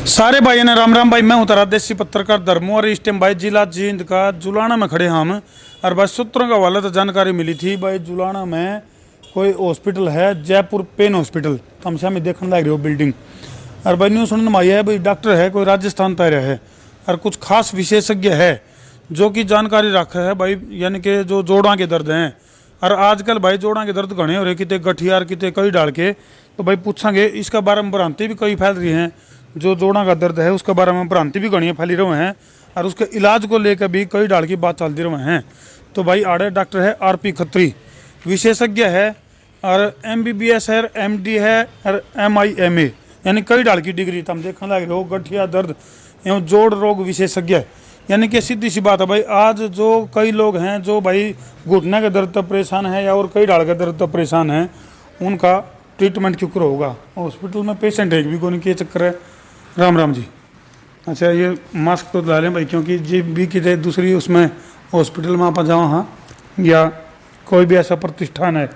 सारे भाइयों ने राम राम। भाई मैं हूं तारा देसी पत्रकार धर्मू और इस टाइम भाई जिला जींद का जुलाना में खड़े हम। और भाई सूत्रों का हवाले तो जानकारी मिली थी भाई जुलाना में कोई हॉस्पिटल है, जयपुर पेन हॉस्पिटल, हम सामने देखने लग रही हो बिल्डिंग। और भाई न्यूज़ सुनने में आई है भाई डॉक्टर है कोई राजस्थान तय है और कुछ खास विशेषज्ञ है जो कि जानकारी रखा है भाई, यानी कि जो जोड़ों के दर्द हैं। और आजकल भाई जोड़ों के दर्द घने हो रहे, कितने गठियार कितने कई डाल के। तो भाई पूछेंगे इसका बारे में, भ्रांति भी कई फैल रही हैं। जो जोड़ों का दर्द है उसके बारे में भ्रांति भी घनी फैली रहे हैं और उसके इलाज को लेकर भी कई डाल की बात चलती रहे हैं। तो भाई आड़े डॉक्टर है आरपी खत्री, विशेषज्ञ है और MBBS है, MD है और MIMA यानी कई डाल की डिग्री तुम देखने लग रहे हो। गठिया दर्द एवं जोड़ रोग विशेषज्ञ, यानी कि सीधी सी बात है भाई। आज जो कई लोग हैं जो भाई घुटने के दर्द तक परेशान है या और कई डाल के दर्द तक परेशान है, उनका ट्रीटमेंट क्यों होगा। हॉस्पिटल में पेशेंट है भी कोई के चक्कर है। राम राम जी। अच्छा ये मास्क तो ला लें भाई, क्योंकि जी भी कितने दूसरी उसमें हॉस्पिटल में आप जाओ हाँ, या कोई भी ऐसा प्रतिष्ठान है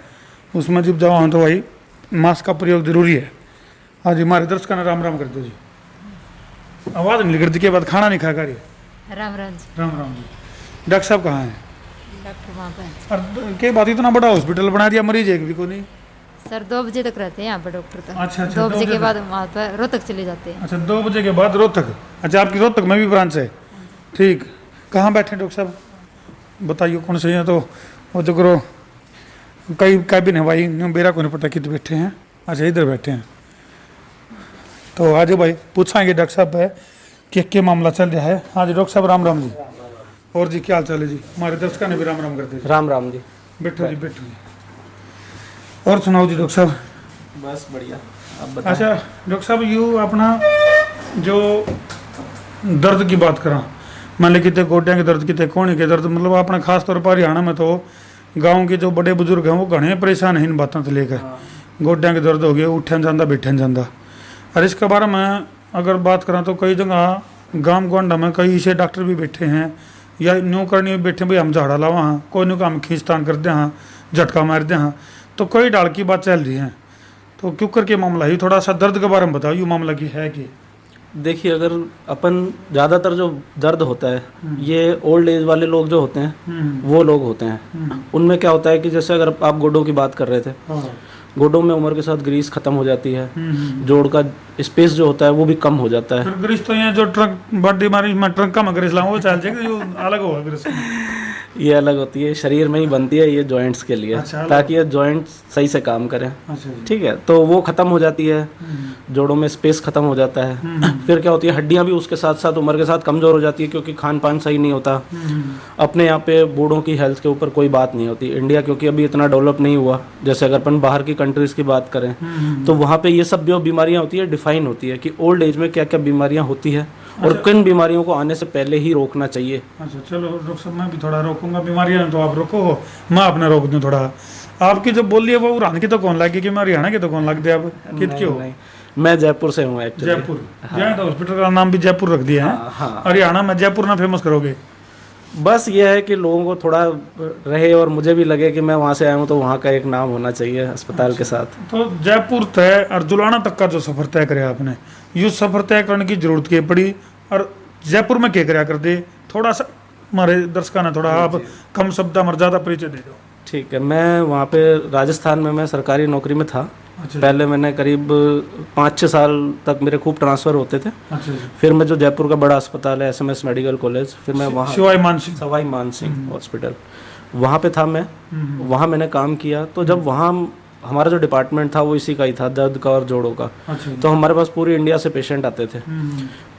उसमें जब जाओ हाँ तो भाई मास्क का प्रयोग जरूरी है। हाँ जी, हमारे दर्शकों ने राम राम कर दो जी। आवाज़ मिल करती के बाद खाना नहीं खा कर राम राम जी। राम राम जी। डॉक्टर साहब कहाँ हैं? डॉक्टर वहाँ पे और के बात इतना बड़ा हॉस्पिटल बना दिया, मरीज एक भी को नहीं। सर 2 बजे तक रहते हैं यहाँ पे डॉक्टर तक। अच्छा 2 बजे के बाद वहाँ पर रोहतक चले जाते हैं। अच्छा 2 बजे के बाद रोहतक। अच्छा आपकी रोहतक में भी ब्रांच है, ठीक। कहाँ बैठे डॉक्टर साहब बताइए कौन से हैं? तो वो जो करो कई कैबिन है भाई, मेरा को नहीं पता कितने बैठे हैं। अच्छा इधर बैठे हैं तो आज भाई पूछाएंगे डॉक्टर साहब है कि क्या मामला चल रहा है। हाँ जी डॉक्टर साहब राम राम जी। और जी क्या हाल चाल है जी? हमारे दर्शकों ने भी राम राम करते हैं। राम राम जी। बैठो जी बैठो जी। और सुनाओ जी डॉक्टर साहब। बस बढ़िया, आप बताएं। अच्छा डॉक्टर साहब यू अपना जो दर्द की बात करा, मान ली कितने गोड्या के दर्द कितने कोने के दर्द, मतलब अपना खास तौर पर हरियाणा में तो गांव के जो बड़े बुजुर्ग हैं वो घने परेशान हैं इन बातों से लेकर। गोड्या के दर्द हो गए, उठन जाता बैठन जाता। और इसके बारे में अगर बात करा तो कई जगह गांव गोंडा में कई ऐसे डॉक्टर भी बैठे हैं या न्यू करनी बैठे भाई हम झाड़ा लावा हाँ, कोई न्यू काम खींचतान कर दे हाँ, झटका मार दे हाँ। तो कई डाल की बात चल रही है। तो क्यों करके मामला है थोड़ा सा दर्द के बारे में बताओ, ये मामला की है कि? देखिए, अगर अपन ज़्यादातर जो दर्द होता है ये ओल्ड एज वाले लोग जो होते हैं वो लोग होते हैं। उनमें क्या होता है कि जैसे अगर आप गोडों की बात कर रहे थे, गोडों में उम्र के साथ ग्रीस खत्म हो जाती है, जोड़ का स्पेस जो होता है वो भी कम हो जाता है। ग्रीस तो ये जो ट्रक बॉडी मारी मैं ट्रक का ग्रीस लाऊं वो चल जाएगा, जो अलग होगा ग्रीस। ये अलग होती है, शरीर में ही बनती है ये जॉइंट्स के लिए। अच्छा, ताकि ये जॉइंट्स सही से काम करें। अच्छा ठीक है, तो वो ख़त्म हो जाती है, जोड़ों में स्पेस ख़त्म हो जाता है। फिर क्या होती है, हड्डियां भी उसके साथ साथ उम्र के साथ कमज़ोर हो जाती है क्योंकि खान पान सही नहीं होता। अपने यहाँ पे बूढ़ों की हेल्थ के ऊपर कोई बात नहीं होती। इंडिया क्योंकि अभी इतना डेवलप नहीं हुआ, जैसे अगर अपन बाहर की कंट्रीज़ की बात करें तो वहाँ पे ये सब जो बीमारियाँ होती है डिफाइन होती है कि ओल्ड एज में क्या क्या बीमारियाँ होती है और किन बीमारियों को आने से पहले ही रोकना चाहिए। अच्छा चलो डॉक्टर साहब मैं भी थोड़ा रोकूंगा, बीमारियां तो आप रोको, मैं अपना रोक दूं थोड़ा। आपकी जो बोली है वो हरियाणा की तो कौन लगी कि मैं हरियाणा की तो कौन लग दिया? आप कित क्यों? नहीं, मैं जयपुर से हूँ एक्चुअली। जयपुर? यहाँ तो हॉस्पिटल का नाम भी जयपुर रख दिया है। हाँ। हरियाणा में जयपुर ना फेमस करोगे? बस ये है कि लोगों को थोड़ा रहे और मुझे भी लगे कि मैं वहाँ से आया हूँ तो वहाँ का एक नाम होना चाहिए अस्पताल के साथ। तो जयपुर तय और जुलाना तक का जो सफर तय करे आपने, ये सफर तय करने की जरूरत क्या पड़ी और जयपुर में क्या कराया कर दे? थोड़ा सा हमारे दर्शकों ने थोड़ा आप कम शब्द हमारे ज़्यादा परिचय दे दो। ठीक है, मैं वहाँ पे राजस्थान में मैं सरकारी नौकरी में था। अच्छा। पहले मैंने करीब 5-6 साल तक मेरे खूब ट्रांसफ़र होते थे। अच्छा। फिर मैं जो जयपुर का बड़ा अस्पताल है SMS मेडिकल कॉलेज, फिर मैं वहाँ सवाई मान सिंह हॉस्पिटल वहाँ पे था मैं। वहाँ मैंने काम किया। तो जब वहाँ हमारा जो डिपार्टमेंट था वो इसी का ही था, दर्द का और जोड़ों का। अच्छा। तो हमारे पास पूरी इंडिया से पेशेंट आते थे।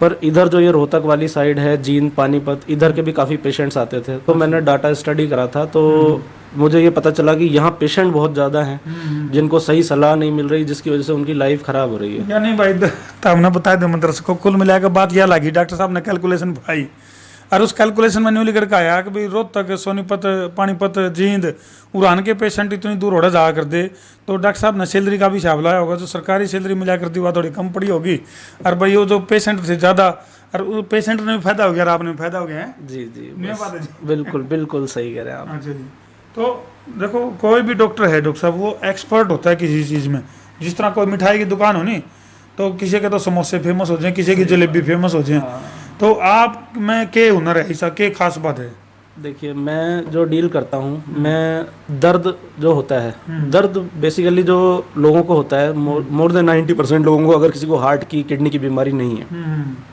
पर इधर जो ये रोहतक वाली साइड है, जींद पानीपत, इधर के भी काफ़ी पेशेंट्स आते थे। तो मैंने डाटा स्टडी करा था तो मुझे ये पता चला कि यहाँ पेशेंट बहुत ज़्यादा हैं जिनको सही सलाह नहीं मिल रही, जिसकी वजह से उनकी लाइफ ख़राब हो रही है। या नहीं भाई तो हमने बताया दो मंत्र को कुल मिलाकर बात यह लगी। डॉक्टर साहब ने कैलकुलेशन भाई और उस कैलकुलेशन में न्यू लिख कर आया कि भाई रोहतक सोनीपत पानीपत जींद उड़ान के पेशेंट इतनी दूर होड़ा जा कर दे। तो डॉक्टर साहब ने सैलरी का भी हिसाब लाया होगा, जो सरकारी सैलरी मिला करती हुआ थोड़ी कम पड़ी होगी। और भाई वो जो पेशेंट थे ज़्यादा और पेशेंट ने भी फायदा हो गया और आपने भी फायदा हो गया है। जी जी, बात है जी। बिल्कुल बिल्कुल सही कह रहे हैं आप। अच्छा जी। तो देखो कोई भी डॉक्टर है डॉक्टर साहब वो एक्सपर्ट होता है किसी चीज़ में। जिस तरह कोई मिठाई की दुकान हो नहीं तो किसी के तो समोसे फेमस हो जाए, किसी की जलेबी फेमस हो जाए। तो आप में के हुनर है, ऐसा के खास बात है? देखिए, मैं जो डील करता हूँ, मैं दर्द जो होता है, दर्द बेसिकली जो लोगों को होता है, मोर देन 90% लोगों को, अगर किसी को हार्ट की, किडनी की बीमारी नहीं है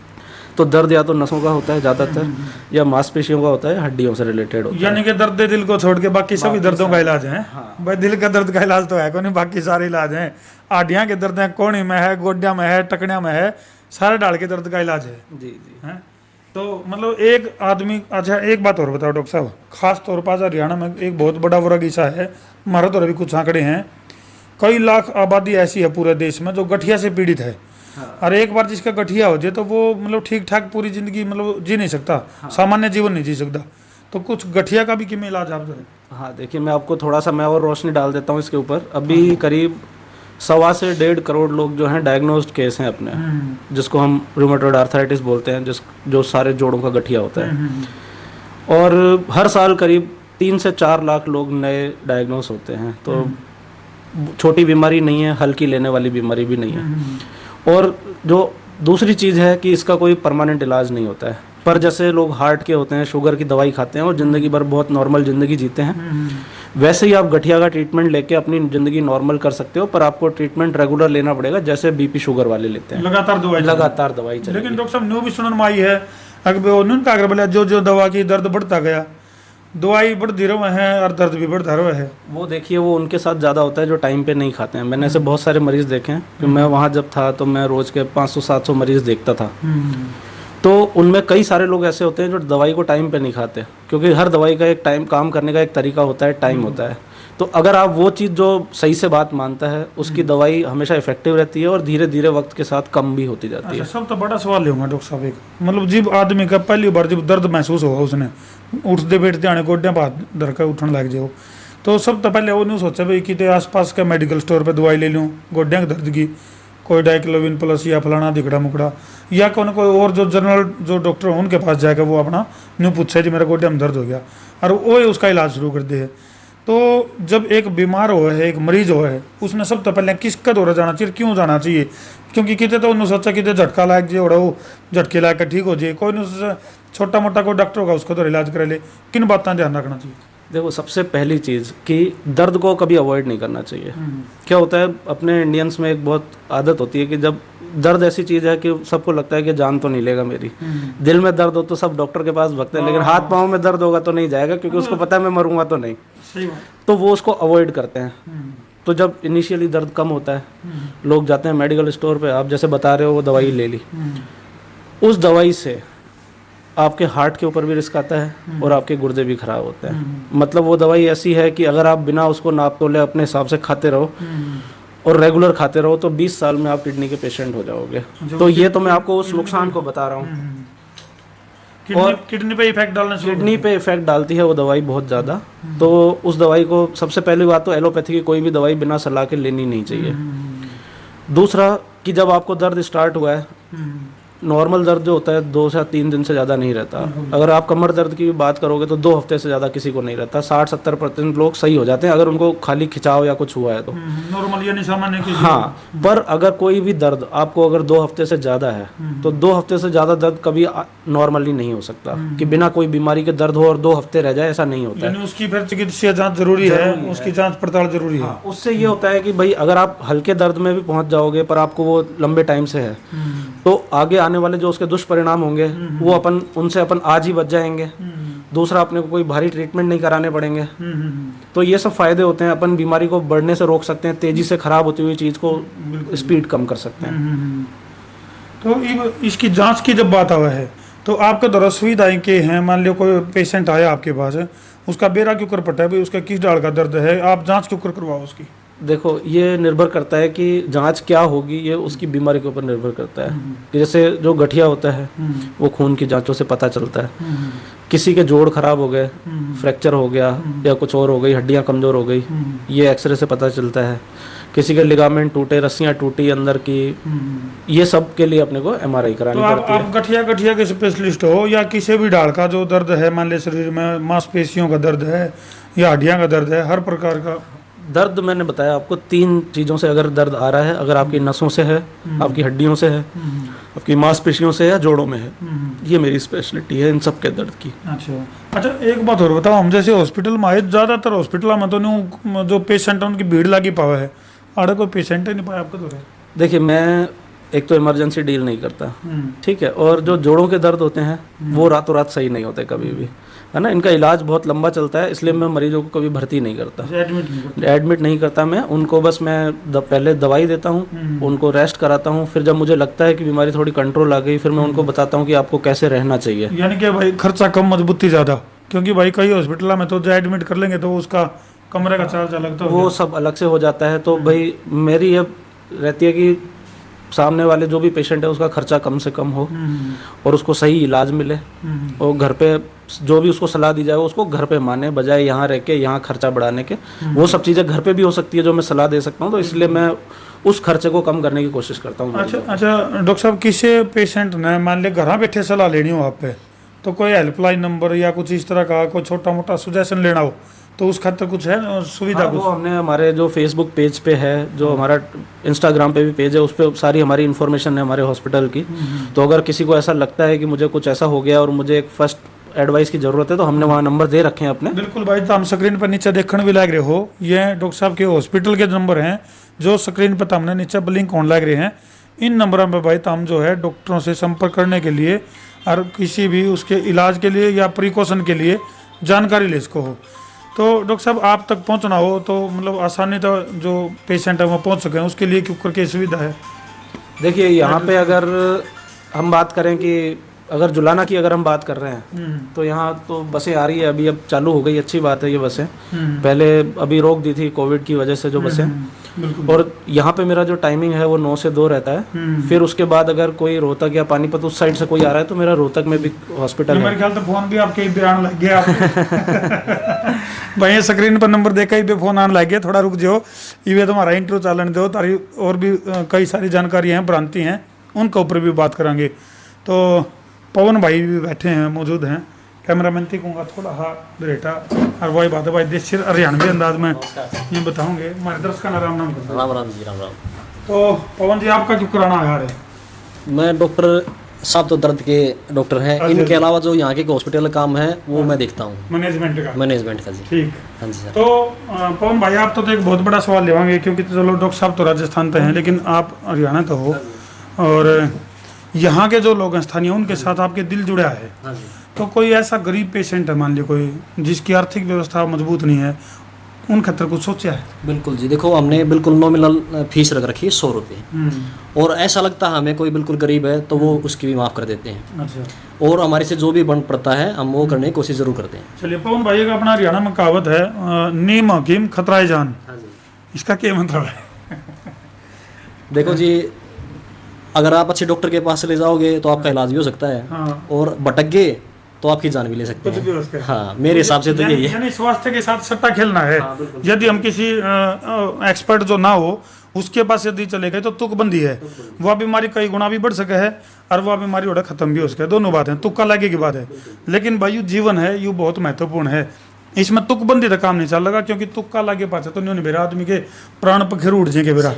तो दर्द या तो नसों का होता है ज़्यादातर, या मांसपेशियों का होता है, हड्डियों से रिलेटेड होता है। यानी कि दर्द दिल को छोड़ के बाकी सभी दर्दों का इलाज है। भाई दिल का दर्द का इलाज तो है कौन, बाकी सारे इलाज हैं। आडियाँ के दर्द है, कोहनी में है, गोड्या में है, टकनिया में है, सारे डाल के दर्द का इलाज है। जी जी। हैं? तो मतलब एक आदमी, अच्छा एक बात और बताओ डॉक्टर साहब, खास तौर पर आज हरियाणा में एक बहुत बड़ा वर्गीसा है, हमारे तो अभी कुछ आंकड़े हैं, कई लाख आबादी ऐसी है पूरे देश में जो गठिया से पीड़ित है। और एक बार जिसका गठिया हो जाए तो वो मतलब ठीक ठाक पूरी जिंदगी मतलब जी नहीं सकता, सामान्य जीवन नहीं जी सकता। तो कुछ गठिया का भी किमें इलाज आप जो है? हाँ देखिए, मैं आपको थोड़ा सा मैं और रोशनी डाल देता हूँ इसके ऊपर। अभी करीब 1.25 से 1.5 करोड़ लोग जो हैं डायग्नोस्ड केस हैं अपने, जिसको हम रूमेटॉइड आर्थराइटिस बोलते हैं, जो सारे जोड़ों का गठिया होता है। और हर साल करीब 3 से 4 लाख लोग नए डायग्नोस होते हैं। तो छोटी बीमारी नहीं है, हल्की लेने वाली बीमारी भी नहीं है। और जो दूसरी चीज़ है कि इसका कोई परमानेंट इलाज नहीं होता है। पर जैसे लोग हार्ट के होते हैं, शुगर की दवाई खाते हैं और ज़िंदगी भर बहुत नॉर्मल ज़िंदगी जीते हैं, वैसे ही आप गठिया का ट्रीटमेंट लेके अपनी ज़िंदगी नॉर्मल कर सकते हो। पर आपको ट्रीटमेंट रेगुलर लेना पड़ेगा, जैसे बीपी शुगर वाले लेते हैं, लगातार दवाई चलेगी। लेकिन डॉक्टर साहब न्यू भी सुनने में आई है, अगर बोला जो जो दवा की दर्द बढ़ता गया, दवाई बढ़ती रहे है और दर्द भी बढ़ता रहे है। वो देखिए, वो उनके साथ ज़्यादा होता है जो टाइम पे नहीं खाते हैं। मैंने ऐसे बहुत सारे मरीज़ देखे हैं कि मैं वहाँ जब था तो मैं रोज़ के 500-700 मरीज़ देखता था। तो उनमें कई सारे लोग ऐसे होते हैं जो दवाई को टाइम पे नहीं खाते, क्योंकि हर दवाई का एक टाइम, काम करने का एक तरीका होता है, टाइम होता है। तो अगर आप वो चीज़ जो सही से बात मानता है, उसकी दवाई हमेशा इफेक्टिव रहती है और धीरे धीरे वक्त के साथ कम भी होती जाती है। सब तो बड़ा सवाल होगा डॉक्टर साहब, एक मतलब जब आदमी का पहली बार जब दर्द महसूस होगा, उसने उठते बैठते आने गोड्या बात धर के उठने लग जाओ, तो सब तो पहले वो नहीं सोचा भाई कि आसपास के मेडिकल स्टोर पर दवाई ले लूँ गोड्या के दर्द की, कोई डाइक्लोविन प्लस या फलाना दिखड़ा मुकड़ा, या कोई और जो जनरल जो डॉक्टर हो उनके पास जाएगा, वो अपना न्यू पूछे जी मेरा गोड्या में दर्द हो गया, और वो उसका इलाज शुरू कर दे। तो जब एक बीमार हो है, एक मरीज हो है, उसने सब तो पहले किसका दौरा जाना चाहिए, क्यों जाना चाहिए? क्योंकि कितने तो उन्होंने सोचा कि झटका लायक जी वो झटके लायक ठीक हो जाए, कोई नहीं छोटा मोटा कोई डॉक्टर होगा उसको तो इलाज करा ले। किन बातों ध्यान रखना चाहिए? देखो, सबसे पहली चीज़ कि दर्द को कभी अवॉइड नहीं करना चाहिए। क्या होता है, अपने इंडियंस में एक बहुत आदत होती है कि जब दर्द ऐसी चीज़ है कि सबको लगता है कि जान तो नहीं लेगा मेरी, दिल में दर्द हो तो सब डॉक्टर के पास भगते हैं, लेकिन हाथ पाँव में दर्द होगा तो नहीं जाएगा, क्योंकि उसको पता है मैं मरूंगा तो नहीं। तो वो उसको अवॉइड करते हैं। तो जब इनिशियली दर्द कम होता है, लोग जाते हैं मेडिकल स्टोर पे, आप जैसे बता रहे हो वो दवाई ले ली, उस दवाई से आपके हार्ट के ऊपर भी रिस्क आता है और आपके गुर्दे भी खराब होते हैं। मतलब वो दवाई ऐसी है कि अगर आप बिना उसको नाप तोले अपने हिसाब से खाते रहो और रेगुलर खाते रहो तो 20 साल में आप किडनी के पेशेंट हो जाओगे। तो ये तो मैं आपको उस नुकसान को बता रहा हूँ। और किडनी पे इफेक्ट डालना, किडनी पे इफेक्ट डालती है वो दवाई बहुत ज़्यादा। तो उस दवाई को, सबसे पहली बात तो एलोपैथी की कोई भी दवाई बिना सलाह के लेनी नहीं चाहिए। दूसरा कि जब आपको दर्द स्टार्ट हुआ है, नॉर्मल दर्द जो होता है 2 से 3 दिन से ज़्यादा नहीं रहता। अगर आप कमर दर्द की बात करोगे तो 2 हफ्ते से ज़्यादा किसी को नहीं रहता। 60-70% लोग सही हो जाते हैं अगर उनको खाली खिंचाव या कुछ हुआ है तो, नॉर्मल यानी सामान्य किसी। हाँ, पर अगर कोई भी दर्द आपको अगर 2 हफ्ते से ज़्यादा है तो 2 हफ्ते से ज़्यादा दर्द कभी नॉर्मली नहीं हो सकता कि बिना कोई बीमारी के दर्द हो और 2 हफ्ते रह जाए, ऐसा नहीं होता है। उसकी फिर चिकित्सा जाँच जरूरी है, उसकी जाँच पड़ताल जरूरी है। उससे ये होता है कि भाई अगर आप हल्के दर्द में भी पहुंच जाओगे पर आपको वो लंबे टाइम से है, तो आगे आने वाले जो उसके दुष्परिणाम होंगे वो उनसे अपन आज ही बच जाएंगे। दूसरा, अपने को कोई भारी ट्रीटमेंट नहीं कराने पड़ेंगे। तो ये सब फायदे होते हैं। अपन बीमारी को बढ़ने से रोक सकते हैं, तेजी से खराब होती हुई चीज को स्पीड कम कर सकते हैं। तो इसकी जांच की जब बात आवा है तो आपके द्वारा सुविधाएं के हैं? मान लो कोई पेशेंट आया आपके पास है, उसका बेरा क्यों कर पड़ता है भाई, उसका किस डाल का दर्द है, आप जांच क्यों कर करवाओ उसकी? देखो, ये निर्भर करता है कि जांच क्या होगी, ये उसकी बीमारी के ऊपर निर्भर करता है। कि जैसे जो गठिया होता है वो खून की जांचों से पता चलता है। किसी के जोड़ खराब हो गए, फ्रैक्चर हो गया या कुछ और हो गई, हड्डियां कमजोर हो गई, ये एक्सरे से पता चलता है। किसी के लिगामेंट टूटे, रस्सियां टूटी अंदर की, ये सब के लिए अपने को MRI करानी पड़ती है। आप गठिया के स्पेशलिस्ट हो या किसी भी डाल का जो दर्द है, मान ले शरीर में मांसपेशियों का दर्द है या हड्डियां का दर्द है, हर प्रकार का दर्द मैंने बताया आपको 3 चीज़ों से अगर दर्द आ रहा है, अगर आपकी नसों से है, आपकी हड्डियों से है, आपकी मांसपेशियों से है, जोड़ों में है, ये मेरी स्पेशलिटी है इन सब के दर्द की। अच्छा एक बात और बताओ, हम जैसे हॉस्पिटल में आए, ज़्यादातर हॉस्पिटल में तो नहीं जो पेशेंट है उनकी भीड़ लगी पावा है, अरे कोई पेशेंट ही नहीं पाया आपका तो है। देखिए मैं एक तो इमरजेंसी डील नहीं करता, ठीक है, और जो जोड़ों के दर्द होते हैं वो रातों रात सही नहीं होते कभी भी, है ना, इनका इलाज बहुत लंबा चलता है, इसलिए मैं मरीजों को कभी भर्ती नहीं करता, एडमिट नहीं करता मैं उनको, बस मैं पहले दवाई देता हूँ, उनको रेस्ट कराता हूँ, फिर जब मुझे लगता है कि बीमारी थोड़ी कंट्रोल आ गई, फिर मैं उनको बताता हूँ कि आपको कैसे रहना चाहिए। यानी कि भाई खर्चा कम, मजबूती ज़्यादा, क्योंकि भाई कई हॉस्पिटल में तो जो एडमिट कर लेंगे तो उसका कमरे का चार्ज अलग, तो वो सब अलग से हो जाता है। तो भाई मेरी ये रहती है कि सामने वाले जो भी पेशेंट है उसका खर्चा कम से कम हो और उसको सही इलाज मिले, और घर पे जो भी उसको सलाह दी जाए वो उसको घर पे माने, बजाय यहाँ रह के यहाँ खर्चा बढ़ाने के। वो सब चीज़ें घर पे भी हो सकती है जो मैं सलाह दे सकता हूँ, तो इसलिए मैं उस खर्चे को कम करने की कोशिश करता हूँ। अच्छा डॉक्टर साहब, किसी पेशेंट ने मान लिया घर बैठे सलाह लेनी हो आप पे, तो कोई हेल्पलाइन नंबर या कुछ इस तरह का कोई छोटा मोटा सुजेशन लेना हो तो उस खातिर कुछ है सुविधा? हाँ, वो हमने हमारे जो फेसबुक पेज पे है, जो हमारा इंस्टाग्राम पे भी पेज है, उस पर सारी हमारी इन्फॉर्मेशन है हमारे हॉस्पिटल की। तो अगर किसी को ऐसा लगता है कि मुझे कुछ ऐसा हो गया और मुझे एक फर्स्ट एडवाइस की जरूरत है, तो हमने वहाँ नंबर दे रखे हैं अपने। बिल्कुल भाई, तो हम स्क्रीन पर नीचे देखने भी लग रहे हो, ये डॉक्टर साहब के हॉस्पिटल के नंबर हैं जो स्क्रीन पर हमने नीचे ब्लिंक होने लग रहे हैं। इन नंबरों पर भाई हम जो है डॉक्टरों से संपर्क करने के लिए और किसी भी उसके इलाज के लिए या प्रिकॉशन के लिए जानकारी ले सको हो। तो डॉक्टर साहब आप तक पहुंचना हो तो मतलब आसानी तो जो पेशेंट है वो पहुंच सके, उसके लिए क्यों करके सुविधा है? देखिए यहाँ पे अगर हम बात करें कि अगर जुलाना की अगर हम बात कर रहे हैं तो यहाँ तो बसें आ रही है, अभी अब चालू हो गई, अच्छी बात है ये बसें। पहले अभी रोक दी थी कोविड की वजह से जो बसें, और यहाँ पे मेरा जो टाइमिंग है वो 9 से 2 रहता है। फिर उसके बाद अगर कोई रोहतक या पानीपत उस साइड से कोई आ रहा है तो मेरा रोहतक में भी हॉस्पिटल है। मेरे ख्याल तो फोन भी आपके बयान लग गया भाई स्क्रीन पर नंबर देखा ही फोन आने लग गया, थोड़ा रुक जाओ, ये तुम्हारा इंटरव्यू चालन दो, तारी और भी कई सारी जानकारी हैं, भ्रांति हैं, उनके ऊपर भी बात करेंगे। तो पवन भाई भी बैठे हैं, मौजूद हैं, कैमरामैन थी कहूँगा थोड़ा हाथ बेटा, और वही बात है भाई देसी हरियाणवी अंदाज में ये बताऊंगे हमारे दर्शक का राम नाम। राम राम जी, राम राम। तो पवन जी आपका क्यों कराना आ रहा है? मैं डॉक्टर साहब तो दर्द के डॉक्टर हैं, इनके अलावा जो यहाँ के हॉस्पिटल का काम है वो मैं देखता हूँ, मैनेजमेंट का जी। ठीक, हाँ जी सर। तो पवन भाई आप तो एक बहुत बड़ा सवाल लेवांगे, क्योंकि चलो डॉक्टर साहब तो राजस्थान पे हैं लेकिन आप हरियाणा तो हो, और यहाँ के जो लोग हैं स्थानीय, उनके साथ आपके दिल जुड़ा है। हाँ जी। तो कोई ऐसा गरीब पेशेंट है मान लीजिए कोई जिसकी आर्थिक व्यवस्था मजबूत नहीं है, उन खतर कुछ सोचा है? बिल्कुल जी, देखो हमने बिल्कुल नॉमिनल फीस रख रखी है 100 रुपये, और ऐसा लगता है हमें कोई बिल्कुल गरीब है तो वो उसकी भी माफ़ कर देते हैं। अच्छा। और हमारे से जो भी बन पड़ता है हम वो करने की कोशिश ज़रूर करते हैं। चलिए पवन भाई का अपना हरियाणा में कहावत है, नीम हकीम खतराए जान, हाँ जी। इसका क्या मतलब है? देखो जी, अगर आप अच्छे डॉक्टर के पास ले जाओगे तो आपका इलाज भी हो सकता है, हाँ। और भटक गए तो आपकी जान भी ले सकते कुछ भी हो सकता हैं। है। हाँ, मेरे हिसाब से तो यही है। यानी स्वास्थ्य के साथ सट्टा खेलना है। हाँ, बिल्कुल। यदि हम किसी एक्सपर्ट जो ना हो उसके पास यदि चले गए तो तुकबंदी है, वह बीमारी कई गुना भी बढ़ सके है और वह बीमारी ओढ़ा खत्म भी हो सके, दोनों बात है, तुक्का लगे की बात है। लेकिन भाई जीवन है यू बहुत महत्वपूर्ण है, इसमें तुकबंदी का काम नहीं चल लगा, क्योंकि तुक्का लागे पाचा तो नहीं बेरा आदमी के प्राण पखेर उड़ जाएंगे बेरा।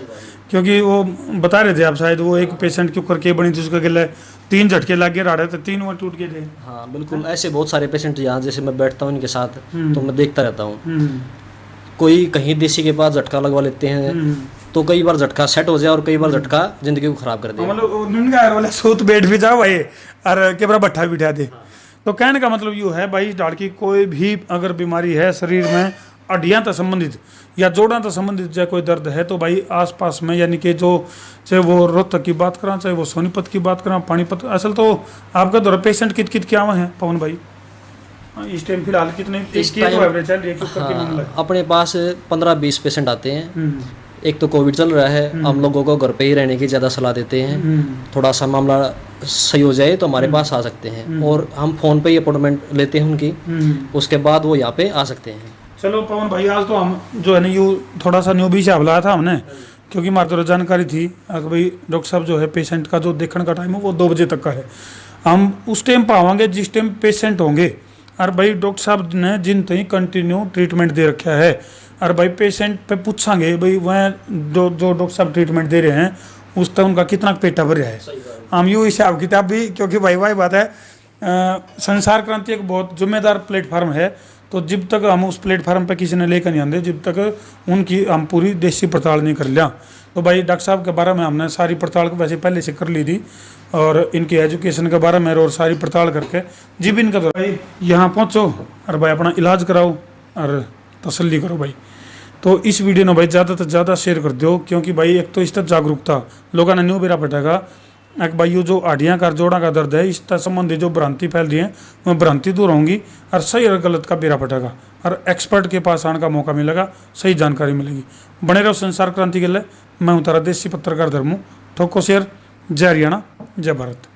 क्योंकि वो बता रहे थे आप शायद, वो एक पेशेंट के ऊपर के बनी थी, उसके गिले 3 झटके लग गए, रहा थे 3 वहाँ टूट गए थे। हाँ बिल्कुल, ऐसे बहुत सारे पेशेंट यहाँ जैसे मैं बैठता हूँ इनके साथ तो मैं देखता रहता हूँ। कोई कहीं देसी के पास झटका लगवा लेते हैं तो कई बार झटका सेट हो जाए और कई बार झटका जिंदगी को खराब कर दे। मतलब सूत बैठ भी जाओ भाई और केवरा भट्ठा बिठा दे। तो कहने का मतलब यूँ है भाई, झाड़ की कोई भी अगर बीमारी है शरीर में, हड्डियाँ तक संबंधित या जोड़ा तक संबंधित चाहे कोई दर्द है, तो भाई आसपास में, यानी कि जो चाहे वो रोहतक की बात करा, चाहे वो सोनीपत की बात करा, पानीपत, असल तो आपका दौरा पेशेंट कित कित क्या हैं पवन भाई इस टाइम फिलहाल कितने एवरेज चल रही है? अपने पास 15-20 पेशेंट आते हैं। एक तो कोविड चल रहा है, हम लोगों को घर पे ही रहने की ज़्यादा सलाह देते हैं। थोड़ा सा मामला सही हो जाए तो हमारे पास आ सकते हैं, और हम फ़ोन पे ही अपॉइंटमेंट लेते हैं उनकी, उसके बाद वो यहाँ पे आ सकते हैं। चलो पवन भाई, आज तो हम जो है ना यू थोड़ा सा न्यू भी से बुलाया था हमने, क्योंकि हमारे तो जानकारी थी कि भाई डॉक्टर साहब जो है पेशेंट का जो देखने का टाइम है वो 2 बजे तक का है। हम उस टाइम पर आवांगे जिस टाइम पेशेंट होंगे, और भाई डॉक्टर साहब ने जिन तई कंटिन्यू ट्रीटमेंट दे रखा है, और भाई पेशेंट पे पूछांगे भाई वह जो डॉक्टर साहब ट्रीटमेंट दे रहे हैं उस तक उनका कितना पेटा भर रहा है। हम यूँ हिसाब किताब भी, क्योंकि भाई वही बात है, संसार क्रांति एक बहुत जिम्मेदार प्लेटफार्म है, तो जब तक हम उस प्लेटफार्म पे किसी ने लेकर नहीं आते, जब तक उनकी हम पूरी देशी पड़ताल नहीं कर लिया। तो भाई डॉक्टर साहब के बारे में हमने सारी पड़ताल वैसे पहले से कर ली थी, और इनकी एजुकेशन के बारे में और सारी पड़ताल करके जब इनका तो भाई यहाँ पहुँचो और भाई अपना इलाज कराओ और तसल्ली करो भाई। तो इस वीडियो ने भाई ज़्यादा से ज़्यादा शेयर कर दो, क्योंकि भाई एक तो इस तक जागरूकता लोगों ने न्यू बेरा पटेगा, एक भाई ये जो हड्डियाँ का जोड़ा का दर्द है इस संबंधी जो भ्रांति फैल रही है वह भ्रांति दूर होंगी और सही और गलत का बेरा पटेगा और एक्सपर्ट के पास आने का मौका मिलेगा, सही जानकारी मिलेगी। बने रहो संसार क्रांति के लिए। मैं हूँ तारा देसी पत्रकार धर्मू। ठोको शेयर। जय हरियाणा, जय भारत।